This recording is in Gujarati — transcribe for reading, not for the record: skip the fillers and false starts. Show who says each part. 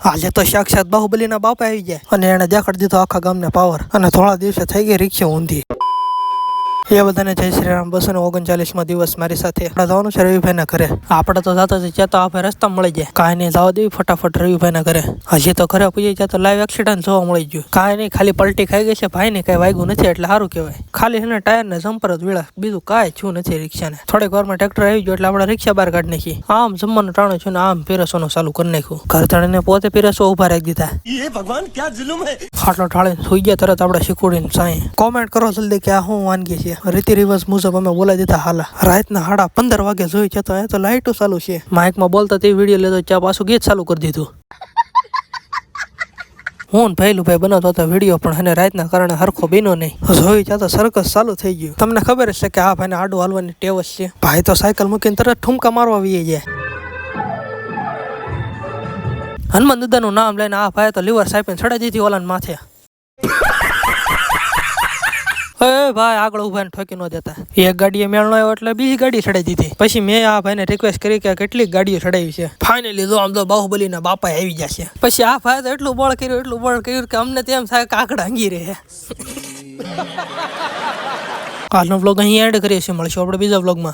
Speaker 1: આજે તો સાક્ષાત બાહુબલીના બાપા આવી ગયા અને એને દેખાડી દીધો આખા ગામને પાવર અને થોડા દિવસે થઈ ગઈ રિક્ષા ઊંધી. એ બધાને જય શ્રી રામ. 239માં દિવસ મારી સાથે આપણે જવાનું છે રવિભાઈના ઘરે. આપણે તો જતા ત્યાં તો આપણે રસ્તા મળી જાય. કાંઈ નહીં, જવા દેવી ફટાફટ રવિભાઈના ઘરે. હજી તો ઘરે પૂછી ત્યાં તો લાઈવ એક્સિડન્ટ જોવા મળી ગયું. કાંઈ નહીં, ખાલી પલટી ખાઈ ગઈ છે. ભાઈને કાંઈ વાગ્યું નથી એટલે સારું કહેવાય. ખાલી એને ટાયર ને જમ્પર જ વીળા, બીજું કાંઈ છું નથી રિક્ષાને. થોડીક વારમાં ટ્રેક્ટર આવી ગયો એટલે આપણે રિક્ષા બહાર કાઢી નાખી. આમ જમવાનું ટાણું છું ને આમ પીરસવાનું ચાલુ કરી નાખ્યું. ઘર તળીને પોતે પીરસવા ઉભા રાખી દીધા.
Speaker 2: ભગવાન ક્યાં જુલુમ હે.
Speaker 1: ખાટલો ઢાળીને સુઈ ગયા તરત આપણે શીખવાડીને સાંઈ. કોમેન્ટ કરો જલ્દી કે આ શું વાનગી છે. રીતિ રિવાજ મુજબ અમે બોલાવી દીધા. હાલા રાતના 15:30 વાગે જોઈ છે તો લાઈટો ચાલુ છે. માઇકમાં બોલતા તે વિડીયો લેતો ચા પાછું ગીત ચાલુ કરી દીધું. હું પહેલું ભાઈ બનાવતો હતો વિડીયો પણ એને રાતના કારણે હરખો બીનો નહીં. જોઈ ત્યાં તો સર્કસ ચાલુ થઈ ગયું. તમને ખબર છે કે આ ભાઈને આડું હાલવાની ટેવ જ છે. ભાઈ તો સાયકલ મૂકીને તરત ઠુમકા મારવા આવી જાય. હનુમાન દાદાનું નામ લઈને આ ભાઈ તો લીવર સાઈપીને ચડાઈ દીધી ઓલાને માથે. ભાઈ આગળ ઉભા ને ઠોકી ન દેતા. એક ગાડીએ મેળ ન આવ્યો એટલે બીજી ગાડી ચડાવી દીધી. પછી મેં આ ભાઈને રિક્વેસ્ટ કરી કે કેટલીક ગાડીઓ ચડાવી છે. ફાઇનલી જો આમ તો બાહુબલીના બાપા આવી જશે. પછી આ ભાઈ તો એટલું બળ કર્યું કે અમને તેમ થાય કે આકડા હંગી રહે. હાલનો બ્લોગ અહીં એડ કરીએ છીએ. મળશું આપણે બીજા બ્લોગમાં.